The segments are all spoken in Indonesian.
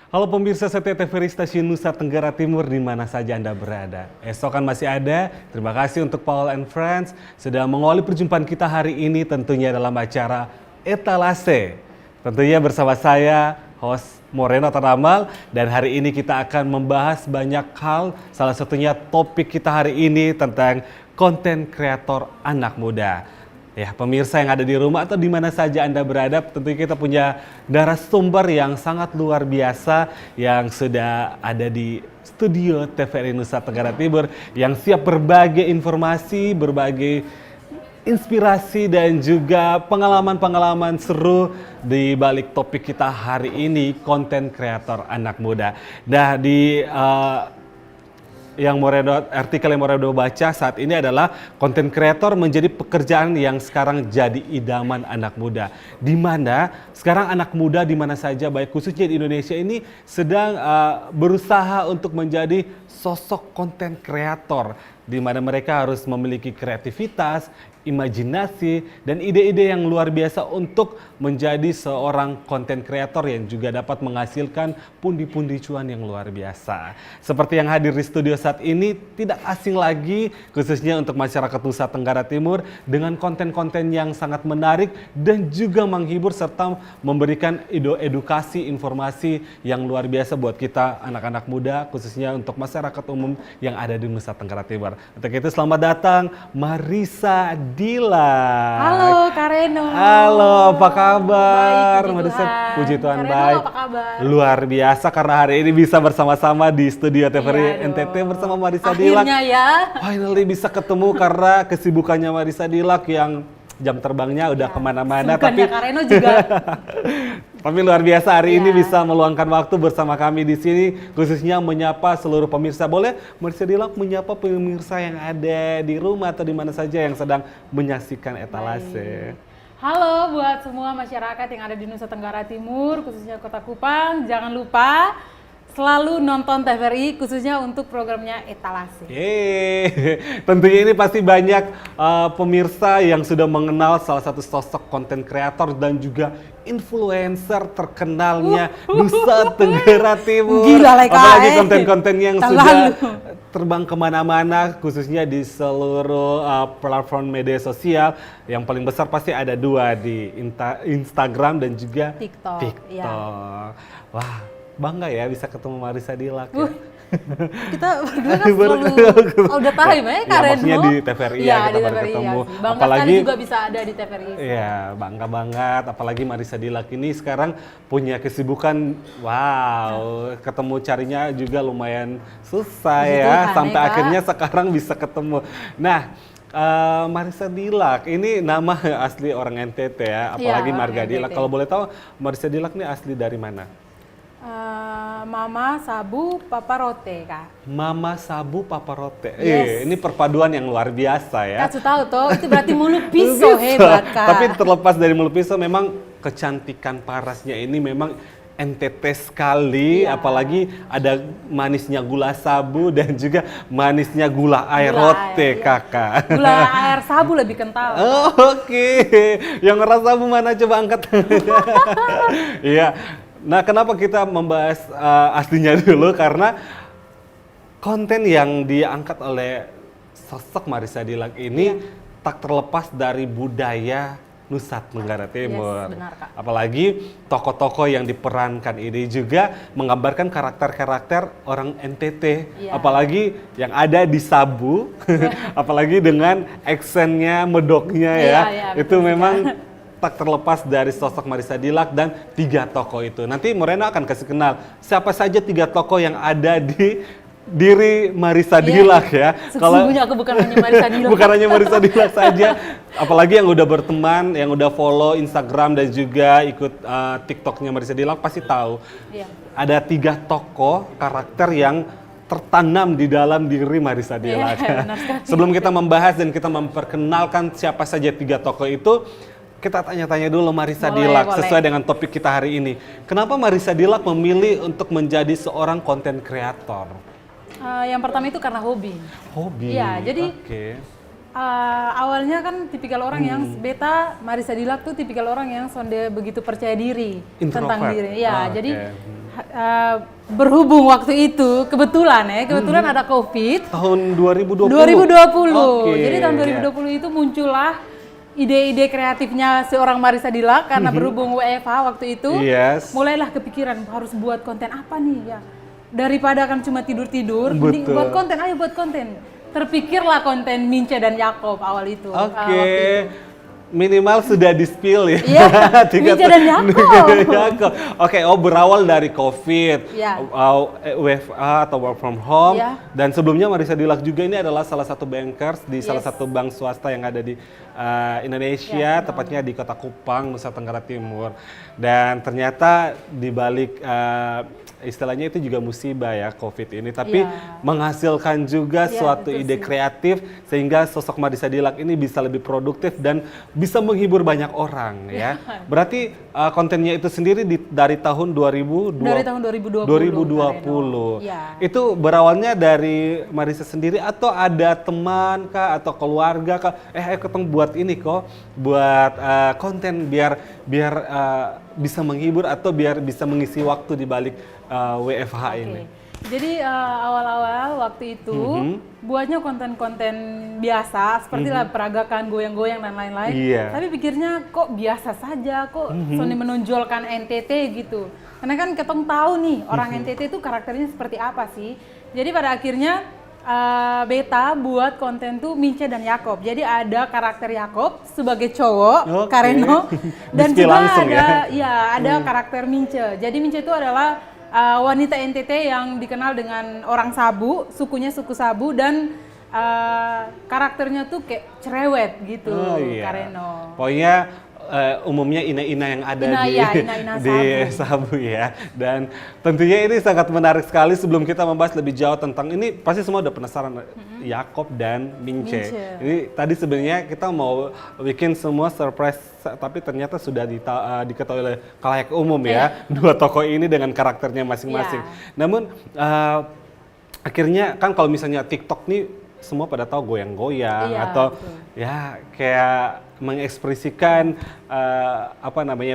Halo pemirsa setia TVRI Stasiun Nusa Tenggara Timur di mana saja Anda berada. Esok kan masih ada. Terima kasih untuk Paul and Friends sudah mengawali perjumpaan kita hari ini tentunya dalam acara Etalase. Tentunya bersama saya, host Moreno Tanamal, dan hari ini kita akan membahas banyak hal. Salah satunya topik kita hari ini tentang konten kreator anak muda. Ya, pemirsa yang ada di rumah atau di mana saja Anda berada, tentunya kita punya narasumber yang sangat luar biasa yang sudah ada di studio TVRI Nusa Tenggara Timur yang siap berbagi informasi, berbagai inspirasi dan juga pengalaman-pengalaman seru di balik topik kita hari ini, konten kreator anak muda. Nah, di artikel yang Moreno baca saat ini adalah konten kreator menjadi pekerjaan yang sekarang jadi idaman anak muda. Di mana sekarang anak muda di mana saja, baik khususnya di Indonesia ini sedang berusaha untuk menjadi sosok konten kreator, di mana mereka harus memiliki kreativitas, imajinasi, dan ide-ide yang luar biasa untuk menjadi seorang konten kreator yang juga dapat menghasilkan pundi-pundi cuan yang luar biasa. Seperti yang hadir di studio saat ini, tidak asing lagi khususnya untuk masyarakat Nusa Tenggara Timur dengan konten-konten yang sangat menarik dan juga menghibur serta memberikan edukasi informasi yang luar biasa buat kita anak-anak muda, khususnya untuk masyarakat umum yang ada di Nusa Tenggara Timur. Untuk itu selamat datang Marisa Dilak. Halo Kak Reno. Halo, apa kabar? Baik, Marisa, puji Tuhan Kak Reno, baik. apa kabar? Luar biasa karena hari ini bisa bersama-sama di studio TVRI NTT bersama Marisa Dilak. Akhirnya ya. Finally bisa ketemu karena kesibukannya Marisa Dilak yang jam terbangnya udah kemana-mana. Tapi Kak Reno juga. Tapi luar biasa hari ini Ya. bisa meluangkan waktu bersama kami di sini, khususnya menyapa seluruh pemirsa. Boleh Marisa Dilak menyapa pemirsa yang ada di rumah atau di mana saja yang sedang menyaksikan Etalase. Halo buat semua masyarakat yang ada di Nusa Tenggara Timur, khususnya Kota Kupang. Jangan lupa selalu nonton TVRI khususnya untuk programnya Etalase. Yeay, tentunya ini pasti banyak pemirsa yang sudah mengenal salah satu sosok konten kreator dan juga influencer terkenalnya Nusa Tenggara Timur. Gila lah, Kak. Apalagi konten-konten yang Tahun sudah lalu. terbang kemana-mana, khususnya di seluruh platform media sosial. Yang paling besar pasti ada dua di Instagram dan juga TikTok. TikTok. Ya. Wah, bangga ya bisa ketemu Marisa Dilak ya. Kita berdua kan selalu udah tahu ya Kak Reno. Maksudnya di TVRI ya, kita baru ketemu. Ya. Bangga sekali juga bisa ada di TVRI. Iya, bangga banget. Apalagi Marisa Dilak ini sekarang punya kesibukan, wow, ketemu carinya juga lumayan susah Puji ya. Tuhan, Sampai Kak. akhirnya sekarang bisa ketemu. Nah, Marisa Dilak ini nama asli orang NTT ya, apalagi Iya, Marga NTT. Dilak. Kalau boleh tahu Marisa Dilak ini asli dari mana? Mama Sabu Papa Rote Kak. Mama Sabu Papa Rote. Yes. Ini perpaduan yang luar biasa ya. Kak tahu toh, itu berarti mulut pisau hebat Kak. Tapi terlepas dari mulut pisau, memang kecantikan parasnya ini memang NTT sekali, Iya. apalagi ada manisnya gula sabu dan juga manisnya gula air Gula rote air, iya. kakak. Gula air sabu lebih kental. Oh, oke, yang ngerasa sabu mana coba angkat. Iya. Nah, kenapa kita membahas aslinya dulu? Karena konten yang diangkat oleh sosok Marisa Dilak ini tak terlepas dari budaya Nusa Tenggara Timur. Yes, benar, Kak. Apalagi tokoh-tokoh yang diperankan ini juga menggambarkan karakter-karakter orang NTT. Iya. Apalagi yang ada di Sabu, apalagi dengan aksennya, medoknya ya. Iya, iya, Itu betul memang tak terlepas dari sosok Marisa Dilak dan 3 tokoh itu. Nanti Moreno akan kasih kenal siapa saja 3 tokoh yang ada di diri Marisa Dilak ya. Sesungguhnya aku bukan hanya Marisa Dilak. Bukan hanya Marisa Dilak saja. Apalagi yang udah berteman, yang udah follow Instagram dan juga ikut TikToknya Marisa Dilak pasti tahu. Iya. Ada 3 tokoh karakter yang tertanam di dalam diri Marisa Dilak. benar sekali. Sebelum kita membahas dan kita memperkenalkan siapa saja 3 tokoh itu, kita tanya-tanya dulu Marisa Dilak sesuai dengan topik kita hari ini. Kenapa Marisa Dilak memilih untuk menjadi seorang konten kreator? Yang pertama itu karena hobi. Hobi. Iya, jadi Oke. awalnya kan tipikal orang yang beta Marisa Dilak tuh tipikal orang yang sonde begitu percaya diri Introvert. tentang diri. Ya, Oh, jadi oke. berhubung waktu itu kebetulan ada COVID. Tahun 2020. 2020. Oke, Jadi tahun ya. 2020 itu muncullah ide-ide kreatifnya seorang Marissa Dilak karena berhubung WFH waktu itu. Yes. Mulailah kepikiran harus buat konten apa nih ya. Daripada kan cuma tidur-tidur, mending Betul. buat konten, ayo buat konten. Terpikirlah konten Mince dan Yakob awal itu. Oke. waktu itu. Minimal sudah di-spill ya. Iya, Mince dan Yakob. Yakob. Oke, berawal dari COVID, Iya. WFA atau work from home, Iya. dan sebelumnya Marissa Dilak juga ini adalah salah satu bankers di salah Yes. satu bank swasta yang ada di Indonesia, tepatnya di Kota Kupang, Nusa Tenggara Timur. Dan ternyata di balik istilahnya itu juga musibah ya COVID ini, tapi Iya. menghasilkan juga Iya, suatu betul ide sih. kreatif sehingga sosok Marissa Dilak ini bisa lebih produktif dan bisa menghibur banyak orang ya. Berarti kontennya itu sendiri dari tahun 2020. Dari tahun 2020. 2020. Iya. Itu berawalnya dari Marissa sendiri atau ada teman kah atau keluarga kah? Ayo ketemu buat ini kok, buat konten biar bisa menghibur atau biar bisa mengisi waktu di balik WFH ini. Jadi awal-awal waktu itu buatnya konten-konten biasa seperti lah peragakan, goyang-goyang dan lain-lain. Iya. Tapi pikirnya kok biasa saja, kok Sony menonjolkan NTT gitu. Karena kan ketong tahu nih orang NTT itu karakternya seperti apa sih. Jadi pada akhirnya Beta buat konten tuh Mince dan Yakob. Jadi ada karakter Yakob sebagai cowok, Oke. Kareno, dan Di-spill juga langsung ada karakter Mince. Jadi Mince itu adalah wanita NTT yang dikenal dengan orang Sabu, sukunya suku Sabu, dan karakternya tuh kayak cerewet gitu, Kareno. Pokoknya umumnya ina-ina yang ada Ina-ina di Sabu ya. Dan tentunya ini sangat menarik sekali. Sebelum kita membahas lebih jauh tentang ini, pasti semua udah penasaran Yakob dan Mince. Ini tadi sebenarnya kita mau bikin semua surprise, tapi ternyata sudah diketahui oleh khalayak umum ya. Dua tokoh ini dengan karakternya masing-masing. Namun akhirnya kan kalau misalnya TikTok nih semua pada tahu goyang-goyang atau ya kayak mengekspresikan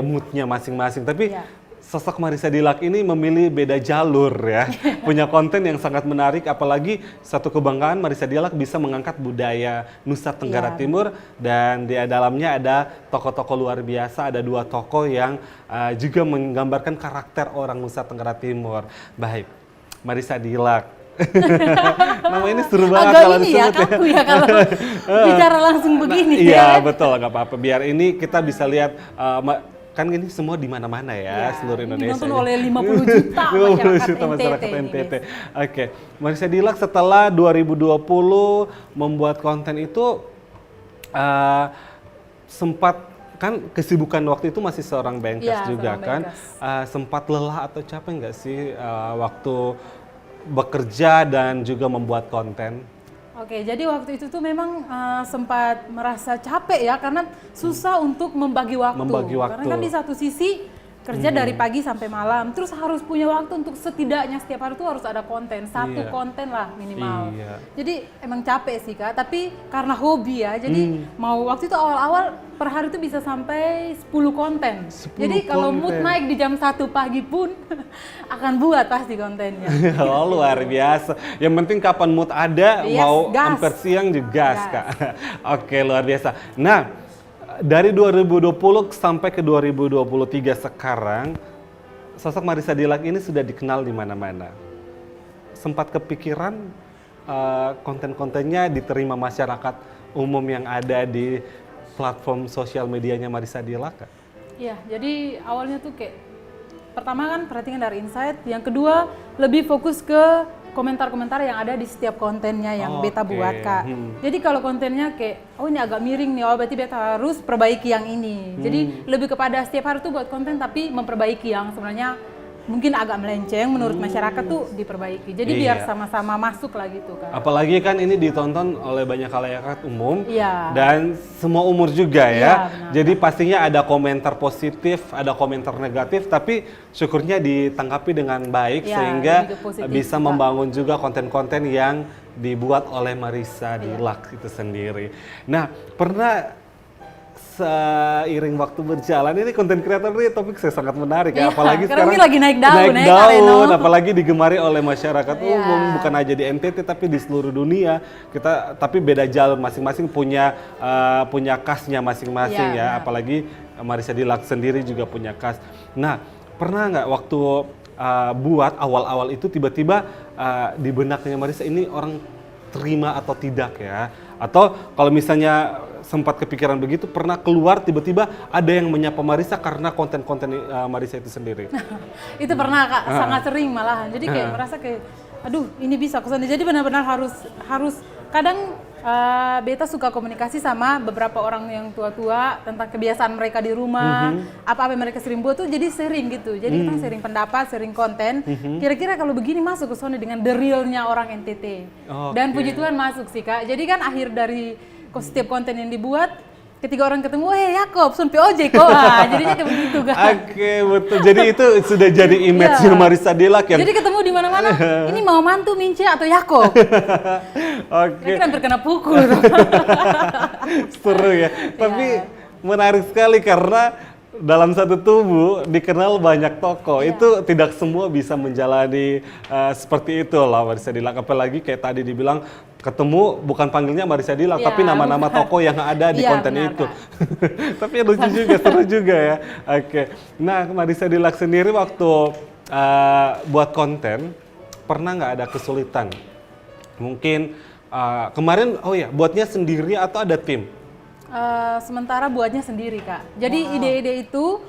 moodnya masing-masing. Tapi sosok Marissa Dilak ini memilih beda jalur ya, punya konten yang sangat menarik. Apalagi satu kebanggaan Marissa Dilak bisa mengangkat budaya Nusa Tenggara Timur, dan di dalamnya ada tokoh-tokoh luar biasa. Ada dua tokoh yang juga menggambarkan karakter orang Nusa Tenggara Timur. Baik, Marissa Dilak. Nama ini seru banget Agak kalau ini ya, disebut kaku ya kalau bicara langsung begini. Iya betul, nggak apa-apa. Biar ini kita bisa lihat kan ini semua di mana-mana ya, seluruh Indonesia. Ditonton oleh 50 juta 50 juta masyarakat masyarakat NTT. NTT. Oke, Marissa Dilak setelah 2020 membuat konten itu sempat kan kesibukan waktu itu masih seorang bankers juga kan, sempat lelah atau capek nggak sih waktu bekerja dan juga membuat konten? Oke, jadi waktu itu tuh memang sempat merasa capek ya, karena susah untuk membagi waktu. Karena kan di satu sisi kerja dari pagi sampai malam, terus harus punya waktu untuk setidaknya setiap hari tuh harus ada konten, satu konten lah minimal. Jadi emang capek sih Kak, tapi karena hobi ya, jadi mau waktu itu awal-awal per hari itu bisa sampai 10 konten. Jadi kalau mood naik di jam 1 pagi pun akan buat pasti kontennya. Oh luar biasa. Yang penting kapan mood ada, mau hampir siang juga gas Kak. Oke, luar biasa. Nah, dari 2020 sampai ke 2023 sekarang, sosok Marissa Dilak ini sudah dikenal di mana-mana. Sempat kepikiran konten-kontennya diterima masyarakat umum yang ada di platform sosial medianya Marissa Dilak? Iya, jadi awalnya tuh kayak pertama kan perhatikan dari insight, yang kedua lebih fokus ke komentar-komentar yang ada di setiap kontennya yang Beta buat Kak. Jadi kalau kontennya kayak, oh ini agak miring nih, oh berarti Beta harus perbaiki yang ini. Jadi lebih kepada setiap hari tuh buat konten tapi memperbaiki yang sebenarnya mungkin agak melenceng menurut masyarakat tuh diperbaiki. Jadi biar sama-sama masuk lah gitu Kak. Apalagi kan ini ditonton oleh banyak khalayak umum dan semua umur juga ya. Jadi pastinya ada komentar positif, ada komentar negatif, tapi syukurnya ditanggapi dengan baik sehingga bisa membangun juga konten-konten yang dibuat oleh Marissa Dilak itu sendiri. Nah, pernah seiring waktu berjalan ini konten kreator ini topik saya sangat menarik ya, Iya, apalagi karena sekarang ini lagi naik daun, naik Kak Reno. daun, apalagi digemari oleh masyarakat Iya. umum, bukan aja di NTT tapi di seluruh dunia. Kita tapi beda jalur, masing-masing punya punya khasnya masing-masing Iya, ya, apalagi Marissa Dilac sendiri juga punya khas. Nah, pernah nggak waktu buat awal-awal itu tiba-tiba di benaknya Marissa ini orang terima atau tidak ya? Atau kalau misalnya sempat kepikiran begitu, pernah keluar tiba-tiba ada yang menyapa Marissa karena konten-konten Marissa itu sendiri? Itu pernah Kak, sangat sering malahan. Jadi kayak merasa kayak, aduh ini bisa aku sendiri. Jadi benar-benar harus kadang beta suka komunikasi sama beberapa orang yang tua-tua tentang kebiasaan mereka di rumah, apa-apa yang mereka sering buat tuh jadi sering gitu. Jadi kita sering pendapat, sering konten. Kira-kira kalau begini masuk ke sana dengan the real-nya orang NTT. Dan puji Tuhan masuk sih Kak. Jadi kan akhir dari setiap konten yang dibuat, ketika orang ketemu, Yakob, sun POJ kok. Jadinya kayak begitu Kak. Oke, betul. Jadi itu sudah jadi image-nya Marissa Dilac yang... Jadi ketemu di mana-mana, ini mau mantu Mince atau Yakob? Oke. Ini kan terkena pukul. Seru ya. Tapi menarik sekali karena dalam satu tubuh dikenal banyak tokoh. Itu tidak semua bisa menjalani seperti itu lah Marissa Dilac. Apalagi kayak tadi dibilang ketemu bukan panggilnya Marissa Dilac, tapi nama-nama tokoh yang ada di konten itu. Tapi lucu juga, seru juga ya. Oke. Nah, Marissa Dilac sendiri waktu buat konten pernah nggak ada kesulitan? Mungkin kemarin buatnya sendiri atau ada tim? Sementara buatnya sendiri Kak. Jadi ide-ide itu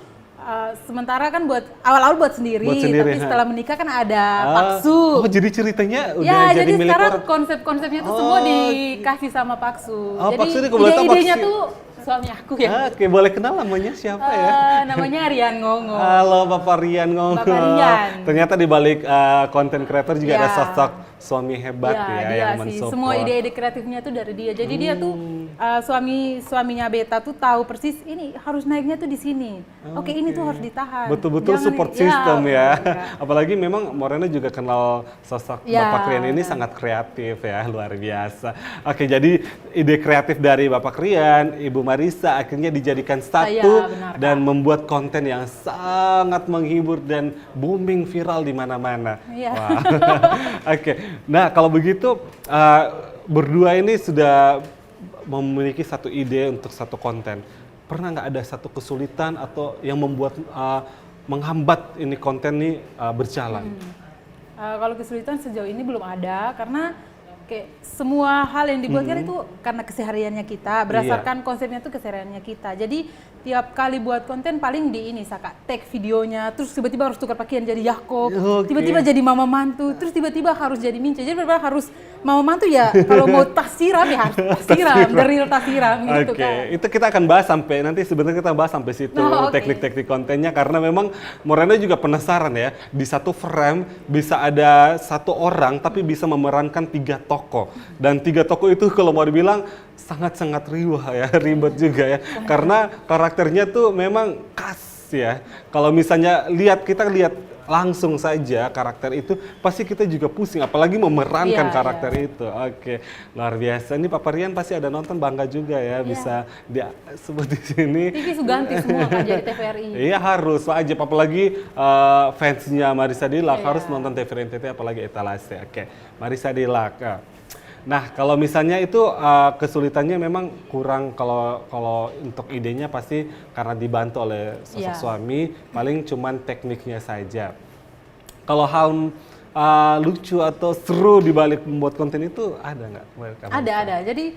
sementara kan buat awal-awal buat sendiri, tapi setelah menikah kan ada Paksu. Oh, jadi ceritanya udah ya, jadi milik sekarang orang. konsep-konsepnya tuh semua dikasih sama Paksu. Oh, jadi Paksu ini kebetulan ide-idenya Paksu. tuh suami aku ya. Oke, boleh kenal namanya siapa ya? Namanya Rian Ngongo. Halo Bapak Rian Ngongo. Bapak Rian. Ternyata di balik konten kreator juga ada sosok suami hebat ya dia yang sih. mensupport. Semua ide-ide kreatifnya tuh dari dia. Jadi dia tuh suaminya Beta tuh tahu persis ini harus naiknya tuh di sini. Oke, ini tuh harus ditahan. Betul-betul support system ya. Apalagi memang Morena juga kenal sosok Bapak Rian ini sangat kreatif ya, luar biasa. Oke, jadi ide kreatif dari Bapak Rian, Ibu Marissa akhirnya dijadikan satu dan membuat konten yang sangat menghibur dan booming viral di mana-mana. Wah. Oke. Nah, kalau begitu berdua ini sudah memiliki satu ide untuk satu konten. Pernah nggak ada satu kesulitan atau yang membuat menghambat ini konten ini berjalan? Kalau kesulitan sejauh ini belum ada karena kayak semua hal yang dibuat kan itu karena kesehariannya kita, berdasarkan konsepnya itu kesehariannya kita. Jadi tiap kali buat konten paling di ini Saka, tag videonya, terus tiba-tiba harus tukar pakaian jadi Yakob, tiba-tiba jadi mama mantu, terus tiba-tiba harus jadi Mince. Jadi benar-benar harus mama mantu ya, kalau mau tas siram ya harus tas siram, the real tas siram gitu kan. Itu kita akan bahas sampai nanti sebenarnya kita bahas sampai situ teknik-teknik kontennya karena memang Morena juga penasaran ya, di satu frame bisa ada satu orang tapi bisa memerankan 3 tokoh dan 3 tokoh itu kalau mau dibilang sangat-sangat riwah ya, ribet juga ya karena karakternya tuh memang khas ya. Kalau misalnya kita lihat langsung saja karakter itu pasti kita juga pusing apalagi memerankan karakter itu. Oke, luar biasa. Ini Papa Rian pasti ada nonton, bangga juga ya bisa disebut di sini. TV ganti semua kan jadi TVRI. Iya harus wajib, apalagi fansnya Marissa Dilac harus nonton TVRI NTT apalagi etalase. Oke, Marissa Dilac. Nah, kalau misalnya itu kesulitannya memang kurang kalau untuk idenya pasti karena dibantu oleh sosok suami, paling cuman tekniknya saja. Kalau hal lucu atau seru di balik membuat konten itu ada nggak? Ada. Jadi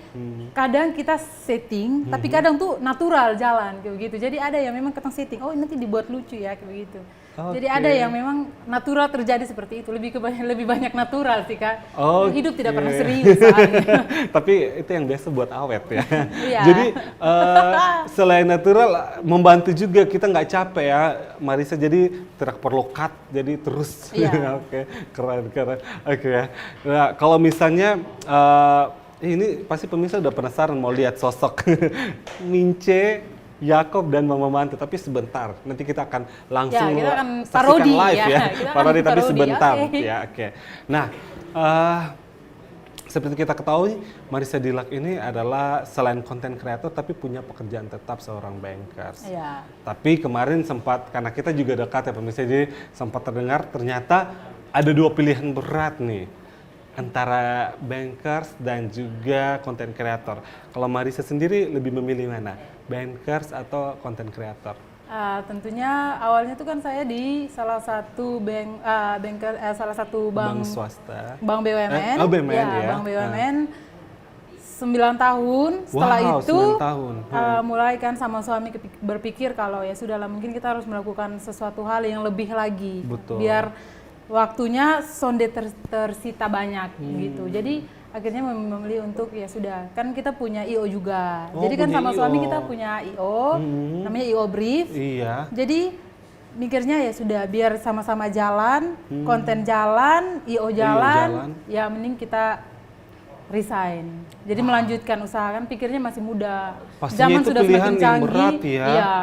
kadang kita setting, tapi kadang tuh natural jalan kayak begitu. Jadi ada yang memang kita setting, oh nanti dibuat lucu ya kayak begitu. Jadi ada yang memang natural terjadi seperti itu, lebih banyak natural sih Kak. Hidup tidak pernah serius. Tapi itu yang biasa buat awet ya. Jadi selain natural, membantu juga kita nggak capek ya Marissa, jadi tidak perlu cut, jadi terus. Oke, keren. Oke ya. Nah, kalau misalnya ini pasti pemirsa udah penasaran mau lihat sosok Mince, Yakob dan Mama Mantu, tapi sebentar. Nanti kita akan langsung kita akan saksikan live ya. Kita Parodi tapi sebentar okay. ya. Oke. Nah, seperti kita ketahui, Marissa Dilack ini adalah selain konten kreator tapi punya pekerjaan tetap seorang bankers. Iya. Tapi kemarin sempat, karena kita juga dekat ya pemirsa, jadi sempat terdengar ternyata ada dua pilihan berat nih antara bankers dan juga konten kreator. Kalau Marissa sendiri lebih memilih mana? Bankers atau konten kreator? Tentunya awalnya tuh kan saya di salah satu salah satu bank swasta, bank BUMN, BUMN ya. Bank BUMN 9 tahun. Setelah itu 9 tahun. mulai kan sama suami berpikir kalau ya sudahlah, mungkin kita harus melakukan sesuatu hal yang lebih lagi. Betul. Biar waktunya sonde tersita banyak gitu. Jadi akhirnya memilih untuk ya sudah, kan kita punya IO juga. Jadi kan sama suami kita punya IO, namanya IO Brief. Iya. Jadi mikirnya ya sudah, biar sama-sama jalan, konten jalan, IO jalan, ya mending kita resign. Jadi melanjutkan usaha, kan pikirnya masih muda. Pastinya Zaman itu sudah pilihan semakin yang canggih. berat ya. Iya,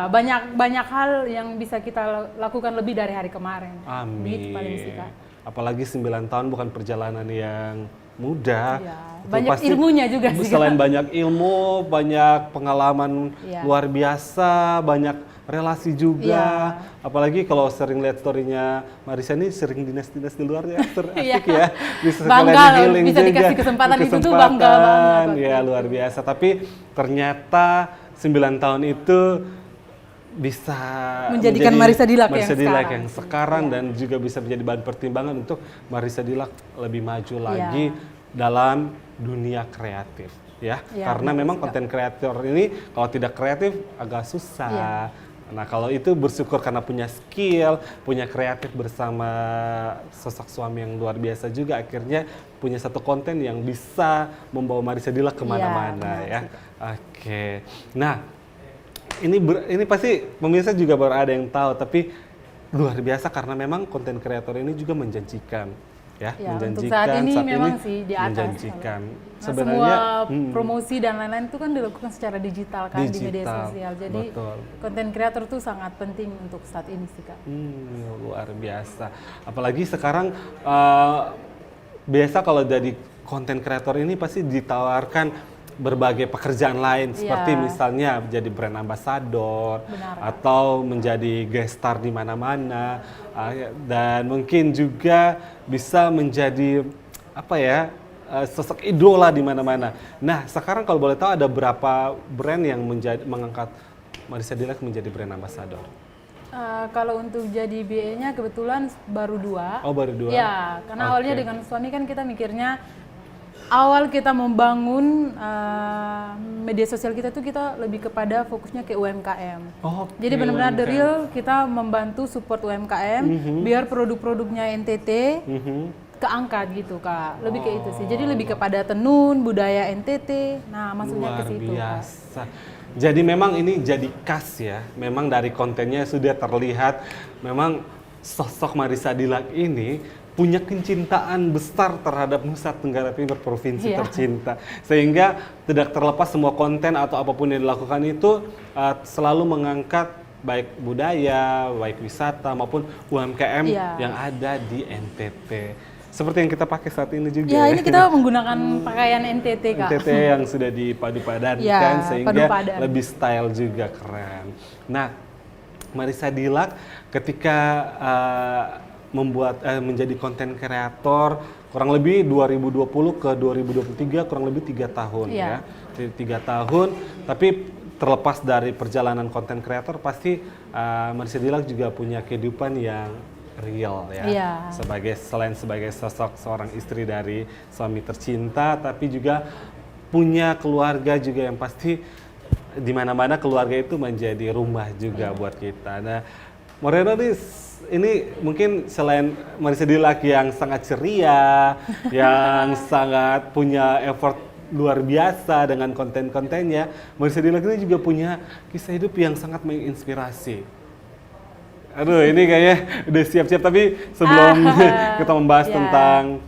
banyak hal yang bisa kita lakukan lebih dari hari kemarin. Amin. Gitu paling sih, Kak. Apalagi 9 tahun bukan perjalanan yang mudah. Iya. Itu Banyak pasti ilmunya juga sih. Selain banyak ilmu, banyak pengalaman Iya. luar biasa, banyak relasi juga. Iya. Apalagi kalau sering lihat story-nya Marissa ini sering dinas-dinas di luar ya, asik Iya. ya. Bisa Bangga sekalian loh, healing bisa juga. dikasih kesempatan itu tuh bangga banget. Ya luar biasa. Tapi ternyata 9 tahun itu bisa Menjadikan Marissa Dilack yang sekarang dan juga bisa menjadi bahan pertimbangan untuk Marissa Dilack lebih maju lagi dalam dunia kreatif ya. Karena memang konten kreator ini kalau tidak kreatif agak susah. Nah, kalau itu bersyukur karena punya skill, punya kreatif bersama sosok suami yang luar biasa juga, akhirnya punya satu konten yang bisa membawa Marissa Dilack kemana-mana ya. Oke. Nah, ini pasti pemirsa juga baru ada yang tahu, tapi luar biasa karena memang konten kreator ini juga menjanjikan ya, menjanjikan untuk saat ini memang sih di atas. Menjanjikan. Nah, Sebenarnya semua promosi dan lain-lain itu kan dilakukan secara digital kan di media sosial. Jadi konten kreator itu sangat penting untuk saat ini sih, Kak. Luar biasa. Apalagi sekarang biasa kalau jadi konten kreator ini pasti ditawarkan berbagai pekerjaan lain, seperti misalnya menjadi brand ambassador atau menjadi guest star di mana-mana, dan mungkin juga bisa menjadi sosok idola di mana-mana. Nah, sekarang kalau boleh tahu ada berapa brand yang mengangkat Marissa Dilack menjadi brand ambassador? Kalau untuk jadi BA-nya kebetulan baru 2. Oh, baru 2? Ya, karena awalnya dengan suami kan kita mikirnya awal kita membangun media sosial kita tuh kita lebih kepada fokusnya ke UMKM. Jadi benar-benar the real kita membantu support UMKM biar produk-produknya NTT keangkat gitu, Kak. Lebih ke itu sih. Jadi lebih kepada tenun, budaya NTT. Nah, maksudnya ke situ. Luar biasa. Jadi memang ini jadi khas ya. Memang dari kontennya sudah terlihat memang sosok Marissa Dilack ini punya kecintaan besar terhadap Nusa Tenggara Timur, provinsi tercinta. Sehingga tidak terlepas semua konten atau apapun yang dilakukan itu selalu mengangkat baik budaya, baik wisata maupun UMKM yang ada di NTT. Seperti yang kita pakai saat ini juga. Ya, ini kita menggunakan pakaian NTT, Kak. NTT yang sudah dipadu-padankan sehingga lebih style juga keren. Nah, Marissa Dilack ketika menjadi konten kreator kurang lebih 2020 ke 2023 kurang lebih 3 tahun ya. 3 tahun, tapi terlepas dari perjalanan konten kreator pasti Marissa Dilack juga punya kehidupan yang real ya. Selain sebagai sosok seorang istri dari suami tercinta, tapi juga punya keluarga juga yang pasti di mana-mana keluarga itu menjadi rumah juga buat kita. Nah, Moreno ini mungkin selain Marissa Dilack yang sangat ceria, yang sangat punya effort luar biasa dengan konten-kontennya, Marissa Dilack ini juga punya kisah hidup yang sangat menginspirasi. Aduh, ini kayaknya udah siap-siap, tapi sebelum kita membahas tentang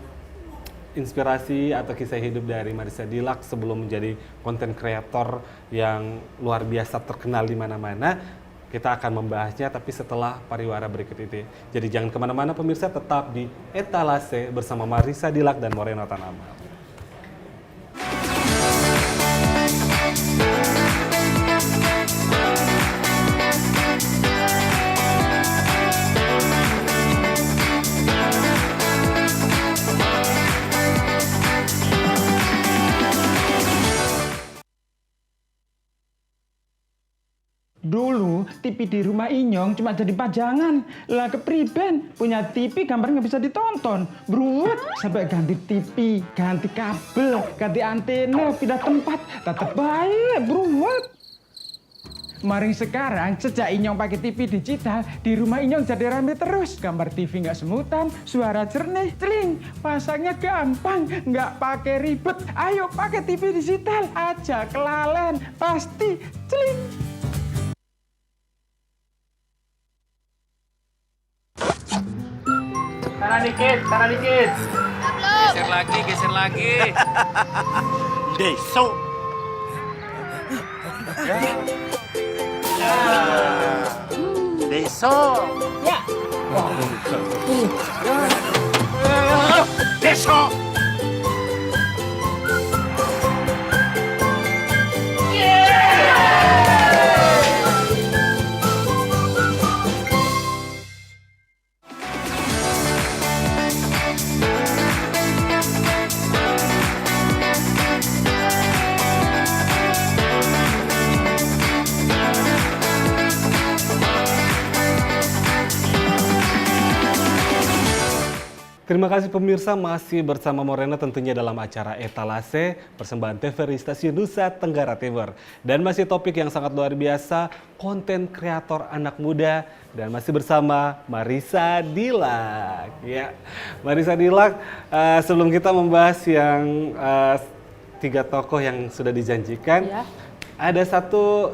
inspirasi atau kisah hidup dari Marissa Dilack sebelum menjadi konten kreator yang luar biasa terkenal di mana-mana, kita akan membahasnya tapi setelah pariwara berikut ini. Jadi jangan kemana-mana pemirsa, tetap di Etalase bersama Marissa Dilack dan Moreno Tanamal. TV di rumah Inyong cuma jadi pajangan. Lah kepriben, punya TV gambar nggak bisa ditonton. Beruat sampai ganti TV, ganti kabel, ganti antena, pindah tempat. Tetap baik, beruat. Maring sekarang, sejak Inyong pakai TV digital, di rumah Inyong jadi rame terus. Gambar TV nggak semutan, suara jernih, celing. Pasangnya gampang, nggak pakai ribet. Ayo pakai TV digital aja, kelalen. Pasti celing. Kanan dikit, kanan dikit. Geser lagi. Deso. Deso. Ya. Deso. Terima kasih pemirsa, masih bersama Morena tentunya dalam acara Etalase persembahan TVRI Stasiun Nusa Tenggara Timur. Dan masih topik yang sangat luar biasa, konten kreator anak muda, dan masih bersama Marissa Dilak. Ya, Marissa Dilak, sebelum kita membahas yang 3 tokoh yang sudah dijanjikan, Ya. ada satu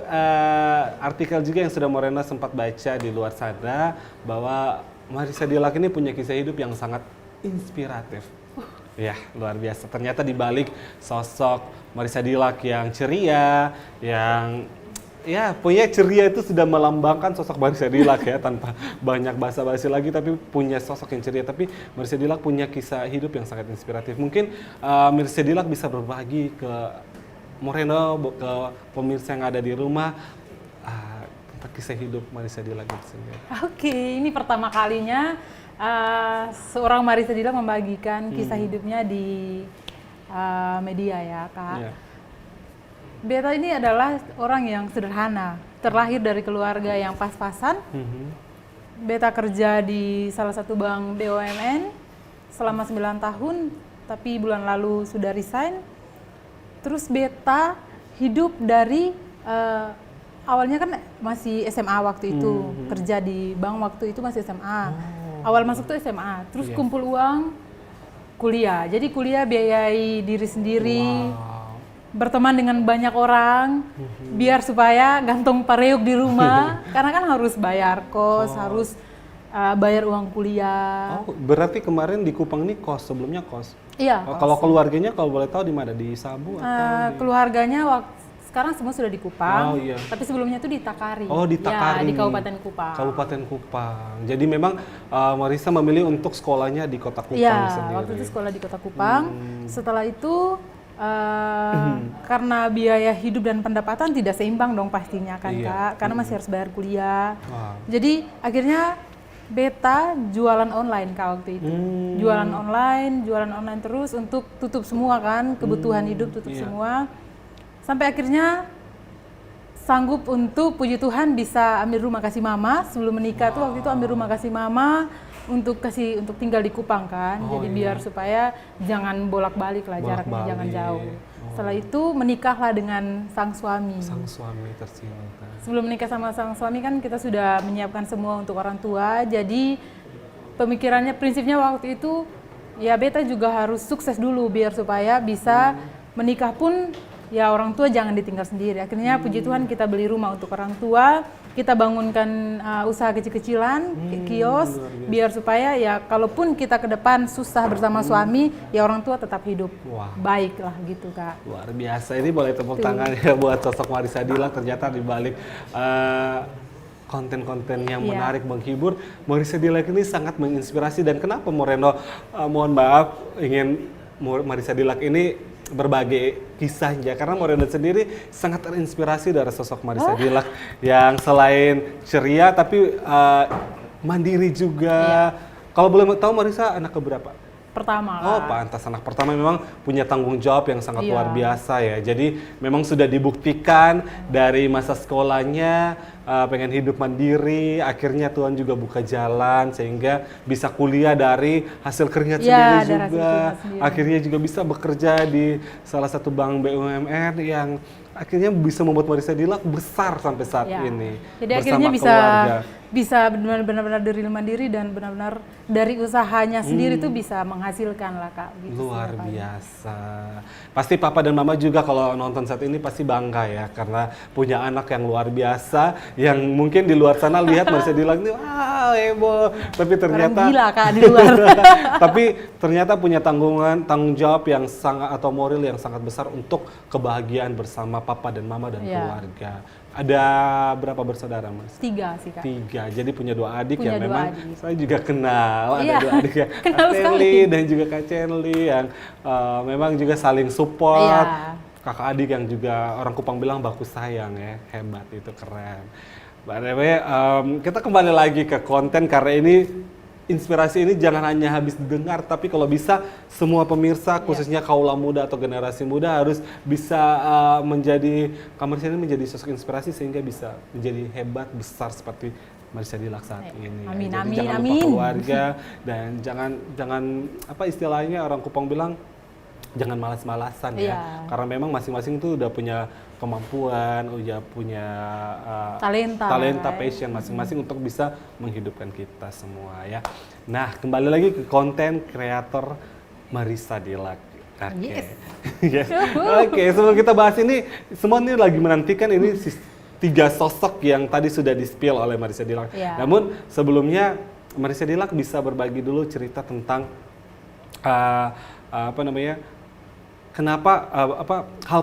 artikel juga yang sudah Morena sempat baca di luar sana, bahwa Marissa Dilak ini punya kisah hidup yang sangat inspiratif. Ya, luar biasa. Ternyata di balik sosok Marissa Dilak yang ceria, yang ya punya ceria itu sudah melambangkan sosok Marissa Dilak ya, tanpa banyak basa-basi lagi, tapi punya sosok yang ceria. Tapi Marissa Dilak punya kisah hidup yang sangat inspiratif. Mungkin Marissa Dilak bisa berbagi ke Moreno, ke pemirsa yang ada di rumah, tentang kisah hidup Marissa Dilak itu sendiri. Oke, ini pertama kalinya seorang Marissa Dilak membagikan kisah hidupnya di media ya, Kak. Ya. Beta ini adalah orang yang sederhana, terlahir dari keluarga yang pas-pasan. Beta kerja di salah satu bank BUMN selama 9 tahun, tapi bulan lalu sudah resign. Terus beta hidup dari awalnya kan masih SMA waktu itu, kerja di bank waktu itu masih SMA. Awal masuk tuh SMA, terus kumpul uang, kuliah. Jadi kuliah biayai diri sendiri, berteman dengan banyak orang, biar supaya gantung pareuk di rumah. Karena kan harus bayar kos, harus bayar uang kuliah. Oh, berarti kemarin di Kupang ini kos, sebelumnya kos? Iya. Kalau keluarganya kalau boleh tahu di mana? Di Sabu atau Keluarganya sekarang semua sudah di Kupang, Oh, iya. tapi sebelumnya itu di Takari. Oh, di Takari. Ya, di Kabupaten Kupang. Kabupaten Kupang. Jadi memang Marissa memilih untuk sekolahnya di Kota Kupang Iya, sendiri. waktu itu sekolah di Kota Kupang. Setelah itu karena biaya hidup dan pendapatan tidak seimbang dong pastinya kan, Iya. Kak, karena masih harus bayar kuliah. Wow. Jadi akhirnya beta jualan online, Kak, waktu itu. Jualan online terus untuk tutup semua kan, kebutuhan hidup tutup Iya. semua. Sampai akhirnya sanggup untuk puji Tuhan bisa ambil rumah kasih mama. Sebelum menikah tuh waktu itu ambil rumah kasih mama untuk tinggal di Kupang kan. Oh, Jadi iya. biar supaya jangan bolak-balik lah, jaraknya Bolak-balik. jangan jauh. Oh. Setelah itu menikahlah dengan sang suami. Sang suami tercinta. Sebelum menikah sama sang suami kan kita sudah menyiapkan semua untuk orang tua. Jadi pemikirannya, prinsipnya waktu itu ya beta juga harus sukses dulu biar supaya bisa menikah pun ya orang tua jangan ditinggal sendiri. Akhirnya puji Tuhan kita beli rumah untuk orang tua, kita bangunkan usaha kecil-kecilan, kios, biar supaya ya kalaupun kita ke depan susah bersama suami, ya orang tua tetap hidup Wah. baik lah gitu, Kak. Luar biasa, ini boleh tepuk tangan ya buat sosok Marissa Dilak. Ternyata di balik konten-konten yang Iya. menarik, menghibur, Marissa Dilak ini sangat menginspirasi. Dan kenapa Moreno, mohon maaf, ingin Marissa Dilak ini berbagi kisahnya, karena Moreno sendiri sangat terinspirasi dari sosok Marissa Dilak yang selain ceria tapi mandiri juga. Kalau boleh tahu Marissa anak keberapa? pertama. Oh, pantas anak pertama memang punya tanggung jawab yang sangat luar biasa ya. Jadi memang sudah dibuktikan dari masa sekolahnya pengen hidup mandiri, akhirnya Tuhan juga buka jalan sehingga bisa kuliah dari hasil keringat sendiri juga. Akhirnya juga bisa bekerja di salah satu bank BUMN yang akhirnya bisa membuat Marissa Dilak besar sampai saat ini. Jadi akhirnya bisa benar-benar dari mandiri dan benar-benar dari usahanya sendiri tuh bisa menghasilkan lah Kak. Gitu luar biasa. Pasti Papa dan Mama juga kalau nonton saat ini pasti bangga ya karena punya anak yang luar biasa yang mungkin di luar sana lihat Marissa Dilak ini wah heboh, tapi ternyata orang gila Kak di luar. tapi ternyata punya tanggung jawab yang sangat atau moral yang sangat besar untuk kebahagiaan bersama Papa dan Mama dan keluarga. Ada berapa bersaudara Mas? 3 sih Kak. 3, jadi punya 2 adik Punya yang 2 memang adik. saya juga kenal. Ada 2 adik ya, Kenal Kak sekali. Celi dan juga Kak Cenli yang memang juga saling support. Kakak adik yang juga orang Kupang bilang baku sayang ya, hebat itu keren. By the way, kita kembali lagi ke konten karena ini inspirasi ini jangan hanya habis didengar, tapi kalau bisa semua pemirsa, khususnya kaula muda atau generasi muda harus bisa menjadi Marissa ini menjadi sosok inspirasi sehingga bisa menjadi hebat besar seperti Marissa Dilak saat ini. Amin, Jadi amin, jangan lupa keluarga dan jangan apa istilahnya orang Kupang bilang jangan malas-malasan ya, karena memang masing-masing tuh udah punya kemampuan, udah punya talenta, passion masing-masing untuk bisa menghidupkan kita semua ya. Nah, kembali lagi ke konten kreator Marissa Dilak. Oke, sebelum kita bahas ini, semua ini lagi menantikan ini 3 sosok yang tadi sudah di-spill oleh Marissa Dilak. Namun sebelumnya Marissa Dilak bisa berbagi dulu cerita tentang kenapa hal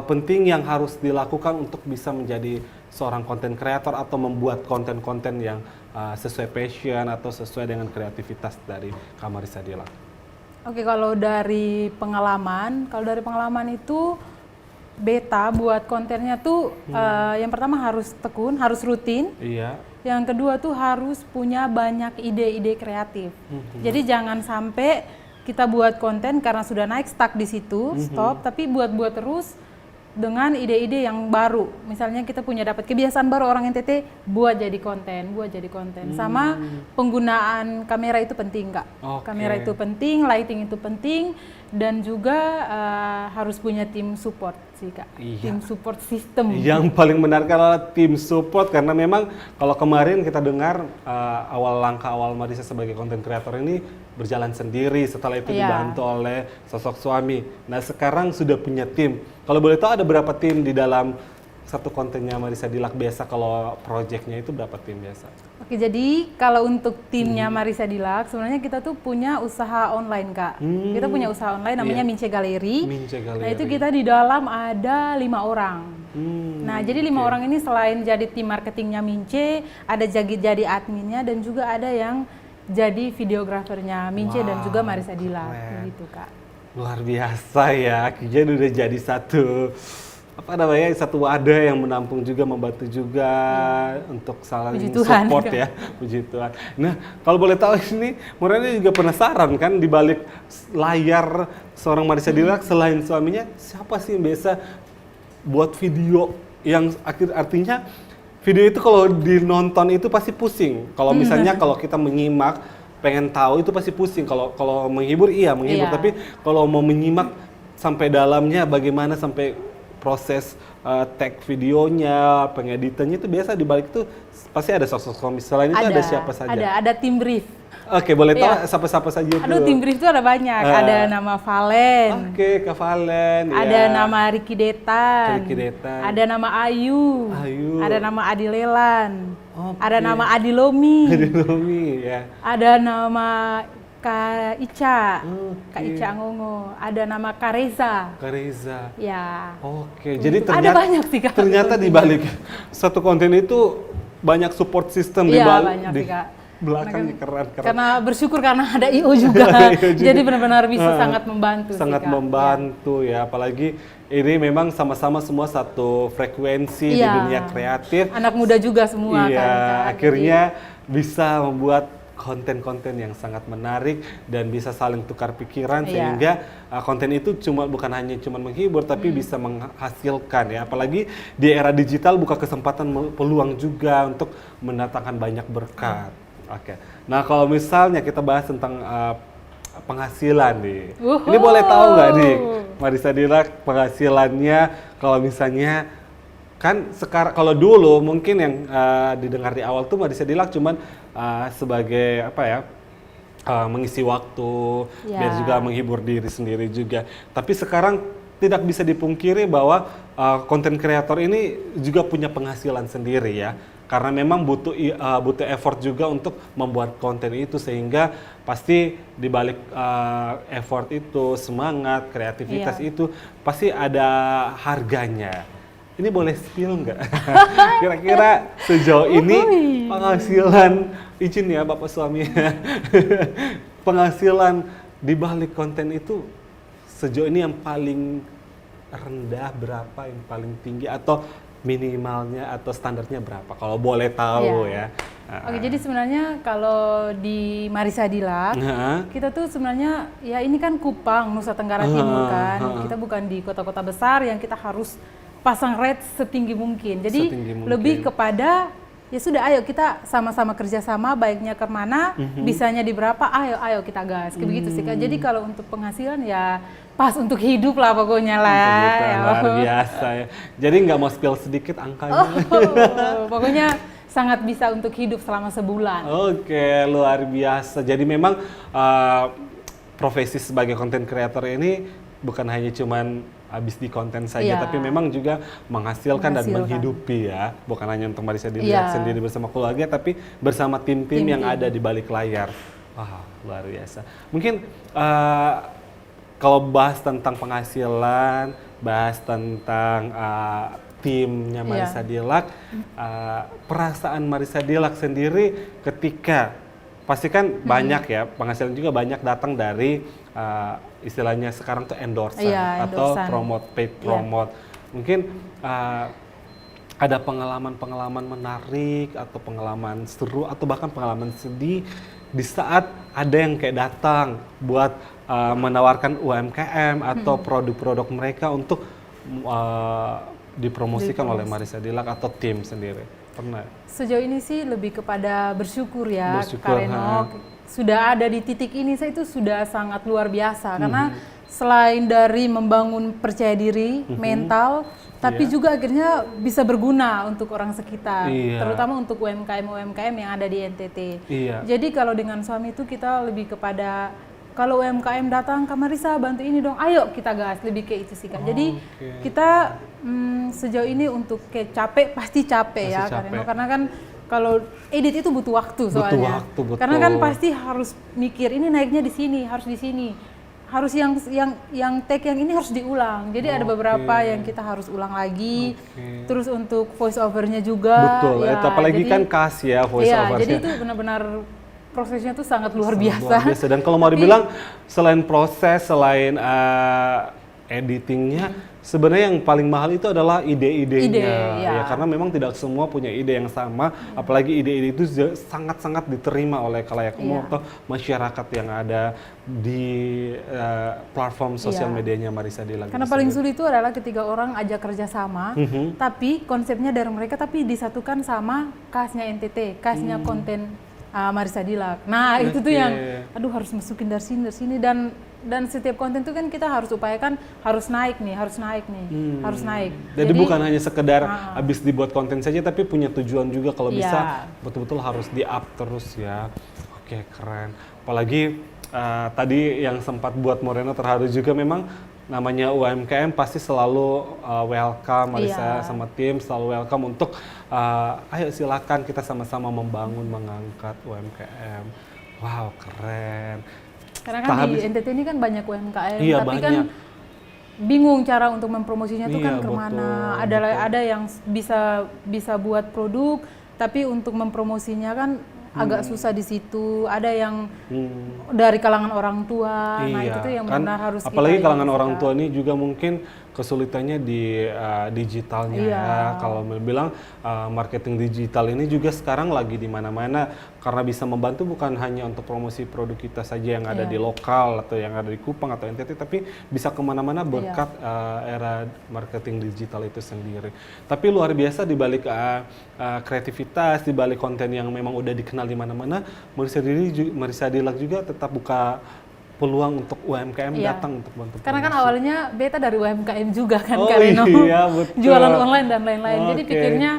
penting yang harus dilakukan untuk bisa menjadi seorang konten kreator atau membuat konten-konten yang sesuai passion atau sesuai dengan kreativitas dari Kak Marissa Dilak. Oke, kalau dari pengalaman itu beta buat kontennya tuh yang pertama harus tekun, harus rutin. Iya. Yang kedua tuh harus punya banyak ide-ide kreatif. Jadi jangan sampai kita buat konten karena sudah naik stuck di situ, stop, tapi buat terus dengan ide-ide yang baru. Misalnya kita punya dapat kebiasaan baru orang NTT, buat jadi konten. Sama penggunaan kamera itu penting Kak. Kamera itu penting, lighting itu penting, dan juga harus punya tim support sih Kak. Tim support system. Yang paling menarik adalah tim support karena memang kalau kemarin kita dengar langkah awal Marissa sebagai konten kreator ini berjalan sendiri, setelah itu dibantu oleh sosok suami. Nah, sekarang sudah punya tim. Kalau boleh tahu ada berapa tim di dalam satu kontennya Marissa Dilak biasa, kalau projectnya itu berapa tim biasa? Oke, jadi kalau untuk timnya Marissa Dilak, sebenarnya kita tuh punya usaha online Kak. Kita punya usaha online namanya Mince Galeri. Nah itu kita di dalam ada 5 orang. Nah jadi 5 orang ini selain jadi tim marketingnya Mince, ada jadi adminnya dan juga ada yang jadi videografernya Mince dan juga Marissa Dilak, gitu Kak. Luar biasa ya, akhirnya udah jadi satu wadah yang menampung juga, membantu juga untuk saling support ya, puji Tuhan. Nah, kalau boleh tahu ini, Murani juga penasaran kan di balik layar seorang Marissa Dilak selain suaminya, siapa sih yang biasa buat video yang artinya video itu kalau dinonton itu pasti pusing. Kalau misalnya kalau kita menyimak, pengen tahu itu pasti pusing. Kalau menghibur menghibur, tapi kalau mau menyimak sampai dalamnya bagaimana sampai proses tag videonya, pengeditannya itu biasa di balik itu pasti ada sosok suami. Selain itu ada siapa saja? Ada tim brief. Oke, boleh tahu siapa saja itu? Aduh, tim brief itu ada banyak. Ada nama Valen. Oke, Kak Valen. Ada nama Ricky Detan. Detan. Ada nama Ayu. Ada nama Adi Lelan. Ada nama Adi Lomi. Ya. Ada nama Kak Ica. Kak Ica Ngongo. Ada nama Kak Reza. Ya. Oke, jadi ada banyak sih Kak. Ternyata di balik satu konten itu banyak support system di balik. Banyak sih Kak. Belakangnya keren. Karena bersyukur karena ada IO juga. Jadi benar-benar bisa sangat membantu. Sangat membantu ya, apalagi ini memang sama-sama semua satu frekuensi di dunia kreatif. Anak muda juga semua kan. Akhirnya bisa membuat konten-konten yang sangat menarik dan bisa saling tukar pikiran Iya. sehingga konten itu bukan hanya menghibur tapi bisa menghasilkan ya. Apalagi di era digital buka kesempatan peluang juga untuk mendatangkan banyak berkat. Oke. Nah, kalau misalnya kita bahas tentang penghasilan nih. Ini boleh tahu nggak nih, Marissa Dilak, penghasilannya kalau misalnya kan sekarang, kalau dulu mungkin yang didengar di awal tuh Marissa Dilak cuman sebagai apa ya, mengisi waktu, dan juga menghibur diri sendiri juga. Tapi sekarang tidak bisa dipungkiri bahwa konten kreator ini juga punya penghasilan sendiri ya. Karena memang butuh effort juga untuk membuat konten itu, sehingga pasti di balik effort itu, semangat, kreativitas itu pasti ada harganya. Ini boleh spill nggak? Kira-kira sejauh ini penghasilan, izin ya Bapak suami, penghasilan di balik konten itu sejauh ini yang paling rendah berapa, yang paling tinggi, atau minimalnya atau standarnya berapa? Kalau boleh tahu ya. Oke, jadi sebenarnya kalau di Marissa Dilak, kita tuh sebenarnya ya ini kan Kupang, Nusa Tenggara Timur kan. Kita bukan di kota-kota besar yang kita harus pasang rate setinggi mungkin. Jadi lebih kepada ya sudah, ayo kita sama-sama kerjasama, baiknya kemana, bisanya di berapa, ayo kita gas. Kayak begitu sih Kak. Jadi kalau untuk penghasilan ya pas untuk hidup lah pokoknya lah. Luar biasa ya. Jadi nggak mau spill sedikit angkanya. Pokoknya sangat bisa untuk hidup selama sebulan. Oke, luar biasa. Jadi memang profesi sebagai content creator ini bukan hanya cuman habis di konten saja, tapi memang juga menghasilkan dan menghidupi ya. Bukan hanya untuk Marissa Dilak sendiri bersama keluarga, tapi bersama tim-tim yang ada di balik layar. Wah, luar biasa. Mungkin kalau bahas tentang penghasilan, bahas tentang timnya Marissa Dilak, perasaan Marissa Dilak sendiri ketika pasti kan banyak ya, penghasilan juga banyak datang dari istilahnya sekarang tuh endorse atau paid promote. Mungkin ada pengalaman-pengalaman menarik atau pengalaman seru atau bahkan pengalaman sedih di saat ada yang kayak datang buat menawarkan UMKM atau produk-produk mereka untuk dipromosikan oleh Marissa Dilak atau tim sendiri. Pernah? Sejauh ini sih lebih kepada bersyukur ya, Kak Reno. Sudah ada di titik ini, saya itu sudah sangat luar biasa. Karena selain dari membangun percaya diri, mental, tapi juga akhirnya bisa berguna untuk orang sekitar. Terutama untuk UMKM yang ada di NTT. Jadi kalau dengan suami itu kita lebih kepada, kalau UMKM datang ke Marissa bantu ini dong, ayo kita gas, lebih kayak itu sih Kak. Jadi kita sejauh ini untuk kayak capek, pasti capek ya Kak, karena kan kalau edit itu butuh waktu soalnya. Betul. Karena kan pasti harus mikir ini naiknya di sini, harus di sini. Harus yang take yang ini harus diulang. Jadi ada beberapa yang kita harus ulang lagi. Terus untuk voice over-nya juga. Betul, ya, apalagi kan khas ya voice over-nya. Jadi itu benar-benar prosesnya tuh sangat luar biasa. Dan kalau mau dibilang selain proses, selain editingnya, sebenarnya yang paling mahal itu adalah ide-idenya. Ya, karena memang tidak semua punya ide yang sama, apalagi ide-ide itu sangat-sangat diterima oleh khalayak umum atau masyarakat yang ada di platform sosial medianya Marissa Dilak. Karena paling sulit itu adalah ketika orang ajak kerjasama, tapi konsepnya dari mereka tapi disatukan sama khasnya NTT, khasnya konten Marissa Dilak. Nah itu tuh yang, aduh harus masukin dari sini dan setiap konten itu kan kita harus upayakan harus naik nih. Jadi bukan hanya sekedar habis dibuat konten saja, tapi punya tujuan juga kalau bisa betul-betul harus di-up terus ya. Oke, keren. Apalagi tadi yang sempat buat Moreno terharu juga, memang namanya UMKM pasti selalu welcome, Marissa sama tim selalu welcome untuk ayo silakan kita sama-sama membangun, mengangkat UMKM. Wow, keren. Karena kan di NTT ini kan banyak UMKM, tapi kan bingung cara untuk mempromosinya tuh kan kemana. Ada yang bisa buat produk, tapi untuk mempromosinya kan agak susah di situ. Ada yang dari kalangan orang tua. Nah itu tuh yang benar harus apalagi kita kalangan orang tua ini juga mungkin kesulitannya di digitalnya Iya. ya. Kalau bilang marketing digital ini juga sekarang lagi di mana-mana karena bisa membantu bukan hanya untuk promosi produk kita saja yang ada Iya. di lokal atau yang ada di Kupang atau NTT, tapi bisa kemana-mana berkat era marketing digital itu sendiri. Tapi luar biasa di balik kreativitas, di balik konten yang memang udah dikenal di mana-mana, Marissa Dilac juga tetap buka peluang untuk UMKM Iya. datang untuk bantu Karena kan promosi. awalnya beta dari UMKM juga kan Oh Kak Reno. iya, betul. Jualan online dan lain-lain. Jadi Oke. pikirnya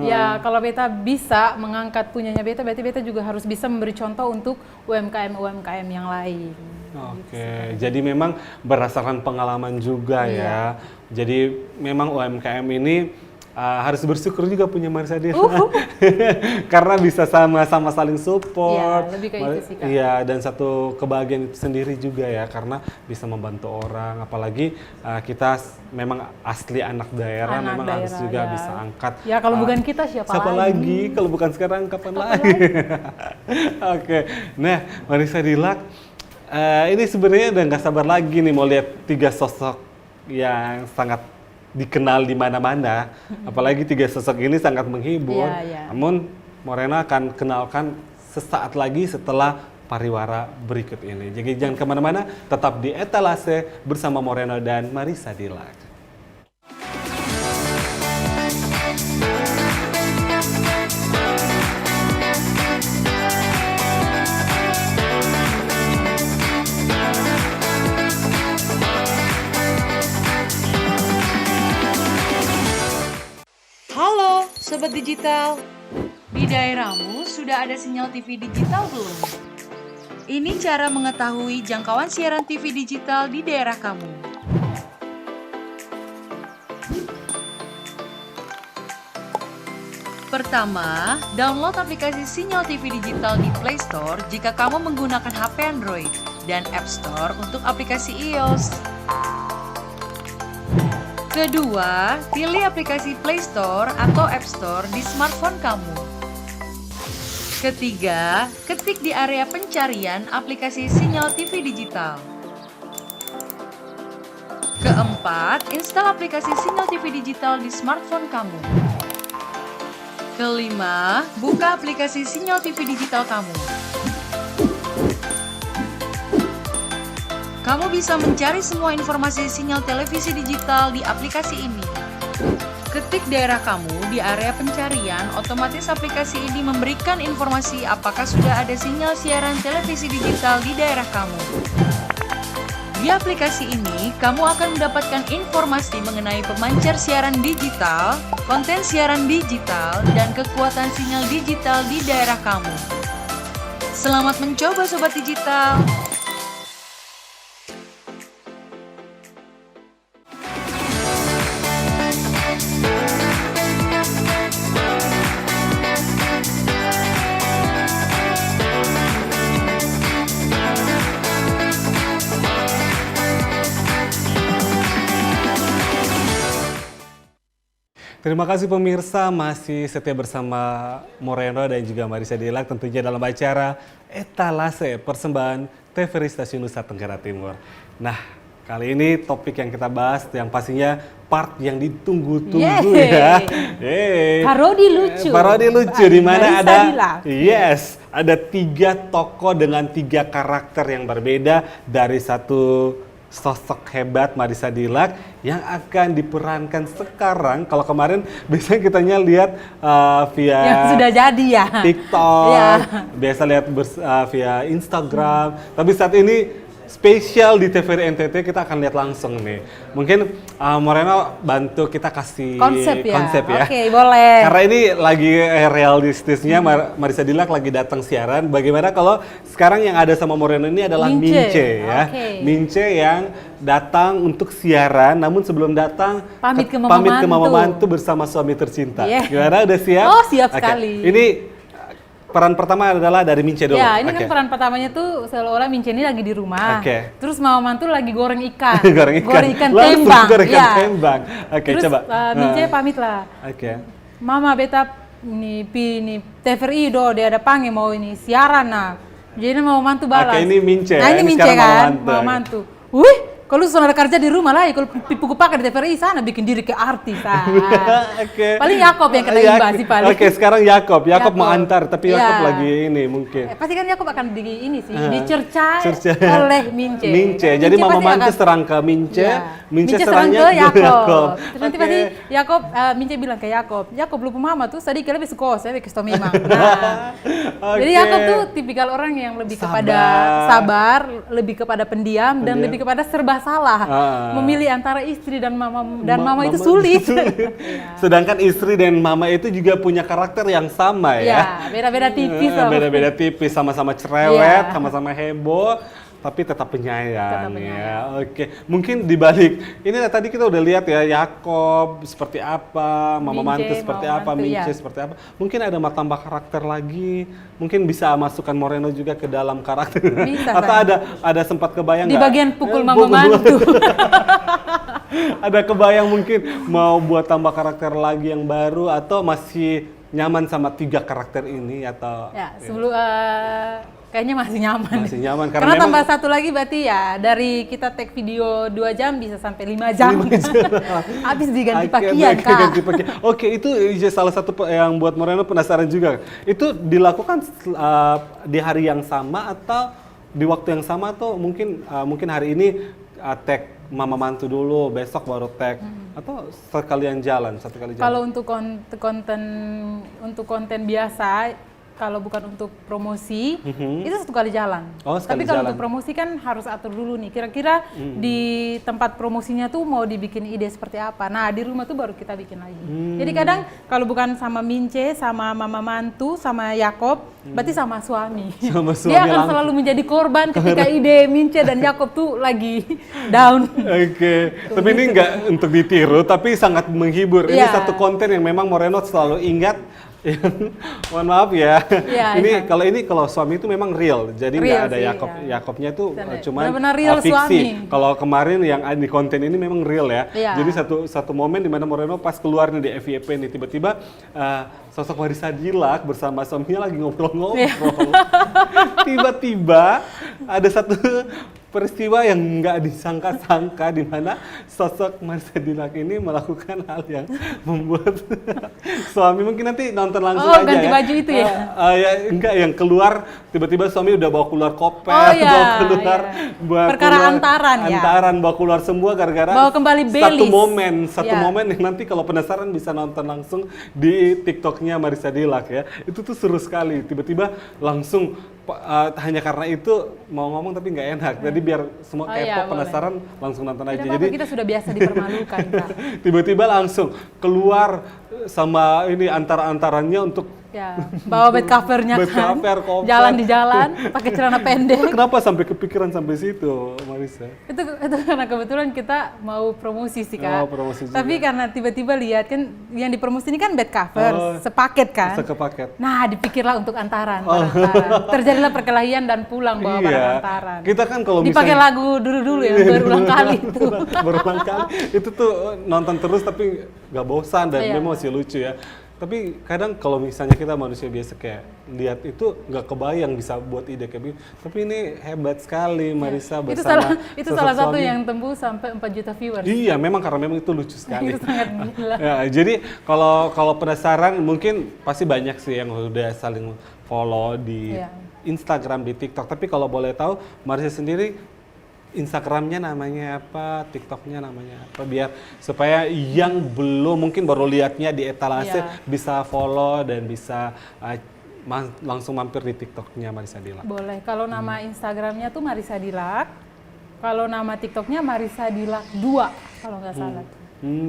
ya kalau beta bisa mengangkat punyanya beta, berarti beta juga harus bisa memberi contoh untuk UMKM yang lain. Oke, jadi memang berdasarkan pengalaman juga ya. Jadi memang UMKM ini harus bersyukur juga punya Marissa Dilac. Karena bisa sama-sama saling support. Iya, lebih ke itu sih, Kak. Iya, dan satu kebahagiaan itu sendiri juga ya, karena bisa membantu orang. Apalagi kita memang asli anak daerah, Anak memang harus daerah, juga ya. bisa angkat. Ya kalau bukan kita siapa lagi? Kalau bukan sekarang kapan lagi? Oke, nah Marissa Dilac, ini sebenarnya udah nggak sabar lagi nih mau lihat 3 sosok yang sangat dikenal di mana-mana. Apalagi 3 sosok ini sangat menghibur. Iya, iya. Namun Morena akan kenalkan sesaat lagi setelah pariwara berikut ini. Jadi jangan kemana-mana, tetap di Etalase bersama Moreno dan Marissa Dilac. Halo Sobat Digital, di daerahmu sudah ada sinyal TV digital belum? Ini cara mengetahui jangkauan siaran TV digital di daerah kamu. Pertama, download aplikasi Sinyal TV Digital di Play Store jika kamu menggunakan HP Android dan App Store untuk aplikasi iOS. Kedua, pilih aplikasi Play Store atau App Store di smartphone kamu. Ketiga, ketik di area pencarian aplikasi Sinyal TV Digital. Keempat, install aplikasi Sinyal TV Digital di smartphone kamu. Kelima, buka aplikasi Sinyal TV Digital kamu. Kamu bisa mencari semua informasi sinyal televisi digital di aplikasi ini. Ketik daerah kamu di area pencarian, otomatis aplikasi ini memberikan informasi apakah sudah ada sinyal siaran televisi digital di daerah kamu. Di aplikasi ini, kamu akan mendapatkan informasi mengenai pemancar siaran digital, konten siaran digital, dan kekuatan sinyal digital di daerah kamu. Selamat mencoba Sobat Digital! Terima kasih pemirsa, masih setia bersama Moreno dan juga Marissa Dilac tentunya dalam acara Etalase persembahan TVRI Stasiun Nusa Tenggara Timur. Nah, kali ini topik yang kita bahas yang pastinya part yang ditunggu-tunggu ya. Yeay. Parodi lucu. Parodi lucu di mana Marissa ada Dilac. ada 3 tokoh dengan 3 karakter yang berbeda dari satu sosok hebat Marissa Dilac yang akan diperankan sekarang. Kalau kemarin biasanya kita lihat via Yang sudah jadi ya. TikTok, Ya. biasa lihat via Instagram. Tapi saat ini spesial di TVRI NTT kita akan lihat langsung nih. Mungkin Moreno bantu kita kasih Konsep ya? ya. Oke, boleh. Karena ini lagi realistisnya Marissa Dilac lagi datang siaran. Bagaimana kalau sekarang yang ada sama Moreno ini adalah Mince ya. Oke. Mince yang datang untuk siaran, namun sebelum datang Pamit ke Mama Mantu. Mantu bersama suami tercinta. Yeah. Gimana, udah siap? Oh, siap Oke. sekali. Ini peran pertama adalah dari Mince dulu. Ya, ini Oke. kan peran pertamanya tuh seolah-olah Mince ini lagi di rumah. Oke. Terus Mama Mantu lagi goreng ikan. Goreng ikan. Langsung tembang. goreng ikan Ya. tembang. Oke, Terus coba. Mince pamit lah. Oke. Mama beta ini TVRI do dia ada panggil mau ini siaran nah. Jadi Mama Mantu balas. Oke, ini Mince Nah, ya. ini Ini Mince sekarang Mama kan, Mantu. Mama Mantu. Wih, Kalau sudah kerja di rumah lah, kalau pipuku pakai di TVRI sana bikin diri kayak artis. Oke. Paling Yakob yang kena imbas sih paling. Oke, sekarang Yakob Yakob. mau antar, tapi Yakob Ya. lagi ini mungkin. Pasti kan Yakob akan ini sih, dicerca Cerca. oleh Mince. Mince. Jadi Mama pasti Mantu akan- serang ke Mince, Iya. Mince serang serangnya ke ke Yakob. Terus nanti Oke. pasti Yakob, Mince bilang ke Yakob lupa mama tuh tadi kalian lebih suka saya begitu memang. Nah, jadi Oke. Yakob tuh tipikal orang yang lebih kepada sabar, lebih kepada pendiam, dan lebih kepada serba salah. Memilih antara istri dan mama itu sulit. Sedangkan istri dan mama itu juga punya karakter yang sama ya. Ya, beda-beda tipis loh. Beda-beda tipis, sama-sama cerewet, Iya. sama-sama heboh, tapi tetap penyayang, Tetap penyayang. ya. Oke, mungkin dibalik ini tadi kita udah lihat ya Yakob seperti apa, Mama Mince, Mantu seperti Mama apa, Mantu, Mince ya. seperti apa. Mungkin ada tambah karakter lagi, mungkin bisa masukkan Moreno juga ke dalam karakter. Bisa, Atau San. ada sempat kebayang Di nggak? bagian pukul Eh, Mama Mantu. Ada kebayang mungkin mau buat tambah karakter lagi yang baru atau masih nyaman sama 3 karakter ini atau Ya, sebelum kayaknya masih nyaman. Masih nyaman, karena karena memang- tambah satu lagi berarti ya dari kita take video 2 jam bisa sampai 5 jam. Habis diganti Oke, pakaian, oke, Kak. ganti pakaian. Oke, itu salah satu yang buat Moreno penasaran juga. Itu dilakukan di hari yang sama atau di waktu yang sama atau mungkin hari ini tag Mama Mantu dulu, besok baru tag atau sekalian jalan, satu kali jalan. Kalau untuk konten biasa, kalau bukan untuk promosi, itu 1 kali jalan. Oh, sekali Tapi kalau jalan. untuk promosi kan harus atur dulu nih. Kira-kira di tempat promosinya tuh mau dibikin ide seperti apa. Nah, di rumah tuh baru kita bikin lagi. Jadi kadang kalau bukan sama Mince, sama Mama Mantu, sama Yakob, berarti sama suami. Sama suami Dia akan langsung. selalu menjadi korban ketika ide Mince dan Yakob tuh lagi down. Oke, tapi ini nggak untuk ditiru, tapi sangat menghibur. Ini Iya. satu konten yang memang Moreno selalu ingat. Mohon maaf ya. Iya, ini iya. kalau suami itu memang real, jadi Real nggak ada sih, Yakob. iya. Yakobnya itu Benar. cuman Benar-benar real fiksi. suami. Kalau kemarin yang di konten ini memang real ya. Iya. Jadi satu momen di mana Moreno pas keluar nih di FYP nih, tiba-tiba sosok Marissa Dilak bersama suaminya lagi ngobrol-ngobrol. Iya. Tiba-tiba ada satu peristiwa yang nggak disangka-sangka di mana sosok Marissa Dilak ini melakukan hal yang membuat suami, mungkin nanti nonton langsung Oh, aja ganti ya. baju itu ya? Ya enggak, yang keluar tiba-tiba suami udah bawa keluar koper, Oh, iya, bawa keluar, iya. bawa Perkara keluar antaran, ya? Antaran bawa keluar semua gara-gara Bawa kembali satu Baileys. satu Ya. momen yang nanti kalau penasaran bisa nonton langsung di TikToknya Marissa Dilak ya. Itu tuh seru sekali. Tiba-tiba langsung hanya karena itu mau ngomong tapi nggak enak. Jadi biar semua Oh, kepo iya, boleh. penasaran langsung nonton aja. Tidak Jadi apa-apa, kita sudah biasa dipermalukan, Kak. tiba-tiba langsung keluar sama ini antara-antarannya untuk Ya, bawa bed covernya Bed kan, cover, koper. jalan di jalan, pakai celana pendek. kenapa sampai kepikiran sampai situ, Marissa? itu karena kebetulan kita mau promosi sih, Oh, Kak. promosi juga. Tapi karena tiba-tiba lihat kan yang dipromosi ini kan bed cover, Oh, sepaket kan. Sekepaket. Nah, dipikirlah untuk antaran, barang antaran. Terjadilah perkelahian dan pulang bawa barang antaran. Kita kan kalau Dipakai misalnya lagu dulu-dulu ya, berulang kali itu. berulang kali itu tuh nonton terus tapi nggak bosan dan Iya. memang masih lucu ya. Tapi kadang kalau misalnya kita manusia biasa kayak lihat itu nggak kebayang bisa buat ide kayak begini. Tapi ini hebat sekali Marissa Itu bersama itu sosok salah satu suami. yang tembus sampai 4 juta viewers. Iya, memang karena memang itu lucu sekali. Itu sangat gila. Ya, jadi kalau penasaran mungkin pasti banyak sih yang udah saling follow di Iya. Instagram, di TikTok. Tapi kalau boleh tahu, Marissa sendiri Instagramnya namanya apa, TikToknya namanya apa, biar supaya yang belum mungkin baru lihatnya di etalase Iya. bisa follow dan bisa langsung mampir di TikToknya Marissa Dilak. Boleh. Kalau nama Instagramnya tuh Marissa Dilak. Kalau nama TikToknya Marissa Dilak 2 kalau nggak salah.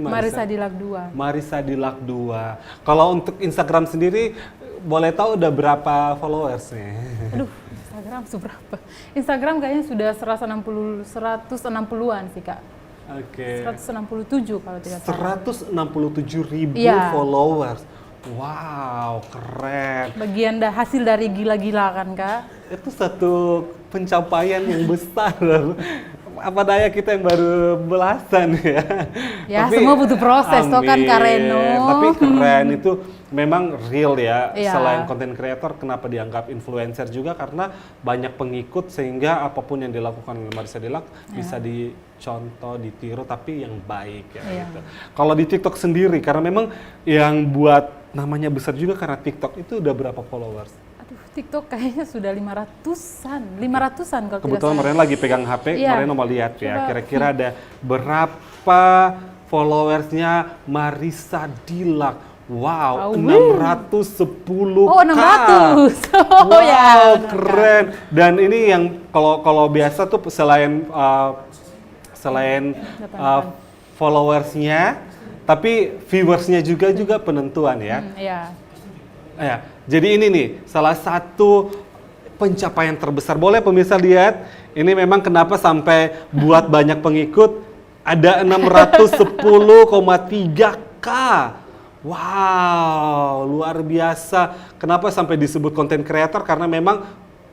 Marissa Dilak 2. Marissa Dilak 2. Kalau untuk Instagram sendiri, boleh tahu udah berapa followersnya? Aduh, Instagram seberapa? Instagram kayaknya sudah 160-an sih, Kak. Oke. 167 kalau tidak salah. 167.000 Iya. followers. Wow, keren. Bagian hasil dari gila-gila kan, Kak? Itu satu pencapaian yang besar. apa daya kita yang baru belasan ya. Ya, semua butuh proses toh kan Kak Reno. Tapi keren itu memang real ya. Iya. Selain content creator, kenapa dianggap influencer juga karena banyak pengikut sehingga apapun yang dilakukan oleh Marissa Dilac bisa dicontoh, ditiru tapi yang baik ya. Iya. Gitu. Kalau di TikTok sendiri karena memang yang buat namanya besar juga karena TikTok itu udah berapa followers? Aduh, TikTok kayaknya sudah 500-an kalau tidak Kebetulan salah. Mariana lagi pegang HP, Iya. Mariana mau lihat ya, Coba. kira-kira ada berapa followersnya Marissa Dilac. Wow, Wow. 610 Oh, 600. Oh wow, ya. keren. Dan ini yang kalau biasa tuh selain followersnya, tapi viewersnya juga penentuan ya. Iya. Ya, jadi ini nih salah satu pencapaian terbesar. Boleh pemirsa lihat, ini memang kenapa sampai buat banyak pengikut ada 610,3K. Wow, luar biasa. Kenapa sampai disebut content creator? Karena memang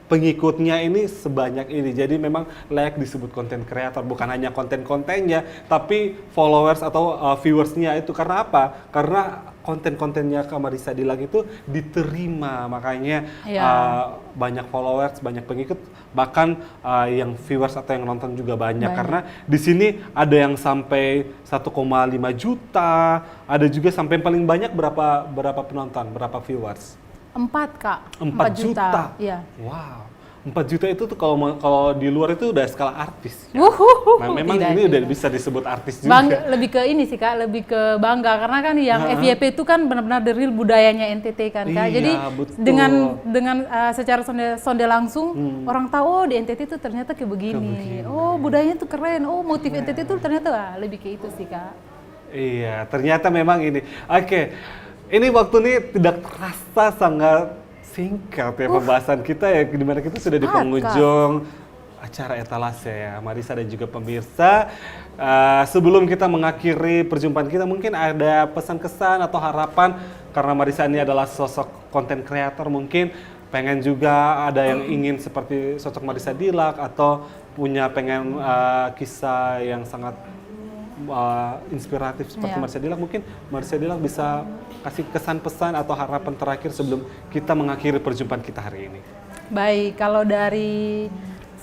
pengikutnya ini sebanyak ini. Jadi memang layak disebut content creator. Bukan hanya konten-kontennya, tapi followers atau viewersnya itu. Karena apa? Karena konten-kontennya Kak Marissa Dilac itu diterima. Makanya banyak followers, banyak pengikut. Bahkan yang viewers atau yang nonton juga banyak. Karena di sini ada yang sampai 1,5 juta. Ada juga sampai paling banyak berapa penonton, berapa viewers? 4 Kak. 4 juta. Iya. Wow. 4 juta itu tuh kalau di luar itu udah skala artis. Ya. Nah, memang Tidak, ini udah tidak. bisa disebut artis juga. Lebih ke ini sih Kak, lebih ke bangga karena kan yang FYP itu kan benar-benar the real budayanya NTT kan Kak. Iya, Jadi betul. dengan secara sonde langsung orang tahu oh di NTT itu ternyata kayak begini. Oh, budayanya tuh keren. Oh, motif NTT itu ternyata lebih ke itu sih Kak. Iya, ternyata memang ini. Oke. Ini waktu ini tidak terasa sangat singkat ya pembahasan kita ya, dimana kita sudah di penghujung acara etalase ya, Marissa dan juga pemirsa. Sebelum kita mengakhiri perjumpaan kita, mungkin ada pesan-kesan atau harapan karena Marissa ini adalah sosok content creator, mungkin pengen juga ada yang ingin seperti sosok Marissa Dilac atau pengen kisah yang sangat inspiratif seperti Marissa Dilac. Mungkin Marissa Dilac bisa kasih kesan pesan atau harapan terakhir sebelum kita mengakhiri perjumpaan kita hari ini. Baik, kalau dari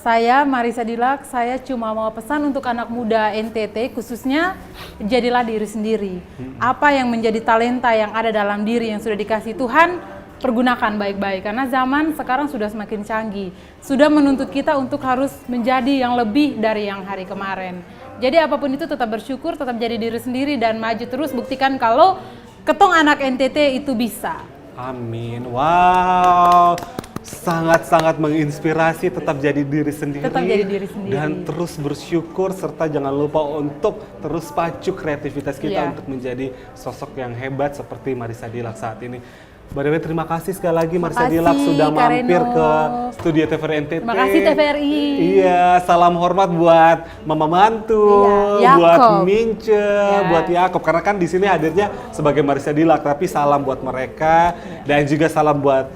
saya Marissa Dilac, saya cuma mau pesan untuk anak muda NTT khususnya jadilah diri sendiri. Apa yang menjadi talenta yang ada dalam diri yang sudah dikasih Tuhan, pergunakan baik-baik karena zaman sekarang sudah semakin canggih. Sudah menuntut kita untuk harus menjadi yang lebih dari yang hari kemarin. Jadi apapun itu tetap bersyukur, tetap jadi diri sendiri dan maju terus, buktikan kalau ketong anak NTT itu bisa. Amin. Wow. Sangat-sangat menginspirasi, tetap jadi diri sendiri. Tetap jadi diri sendiri. Dan terus bersyukur serta jangan lupa untuk terus pacu kreativitas kita untuk menjadi sosok yang hebat seperti Marissa Dilac saat ini. By the way, terima kasih sekali lagi Marissa Dilac sudah mampir ke studio TVRI NTT. Terima kasih TVRI. Iya, salam hormat buat Mama Mantu, buat Mince, buat Yakob. Karena kan di sini hadirnya sebagai Marissa Dilac, tapi salam buat mereka dan juga salam buat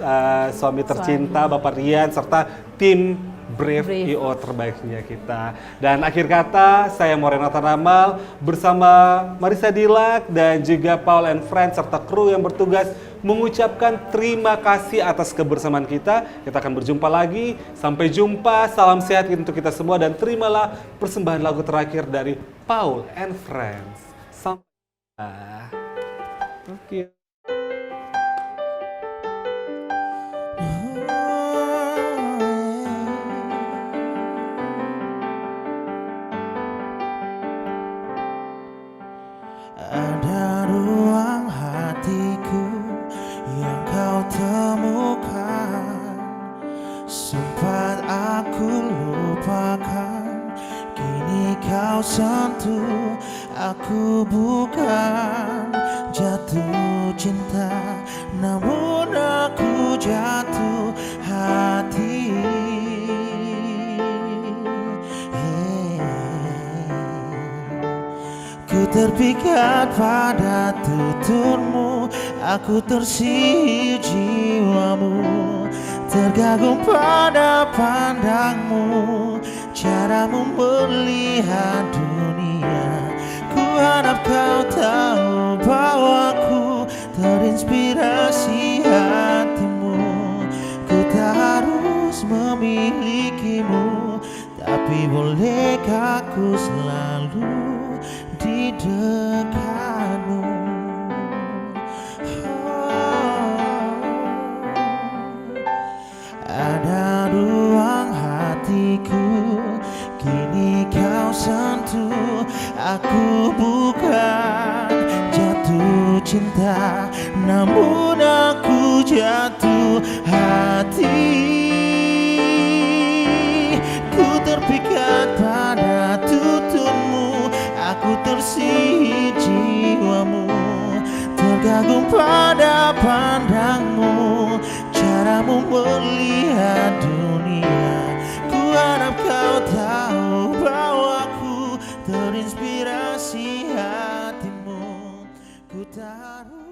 suami tercinta Bapak Rian serta tim Brave IO terbaiknya kita. Dan akhir kata, saya Moreno Tanamal bersama Marissa Dilac dan juga Paul and Friends serta kru yang bertugas mengucapkan terima kasih atas kebersamaan kita. Kita akan berjumpa lagi. Sampai jumpa, salam sehat untuk kita semua dan terimalah persembahan lagu terakhir dari Paul and Friends. Sampai jumpa. Oke. Ada ruang hatiku yang kau temukan, sempat aku lupakan, kini kau sentuh. Aku bukan jatuh cinta, namun aku jatuh hati. Ku terpikat pada tuturmu, aku tersihir jiwamu, tergagum pada pandangmu. caramu melihat dunia. Ku harap kau tahu bahwa ku terinspirasi hatimu. Ku tak harus memilikimu, tapi bolehkah ku selalu di dekatmu. Ada ruang hatiku, kini kau sentuh. Aku bukan jatuh cinta, namun aku jatuh hati. Ku terpikat pada tuturmu, aku tersihir jiwamu, terkagum pada pandangmu, caramu melihat dunia. Ku harap kau tahu bahwa ku terinspirasi hatimu. Ku tak harus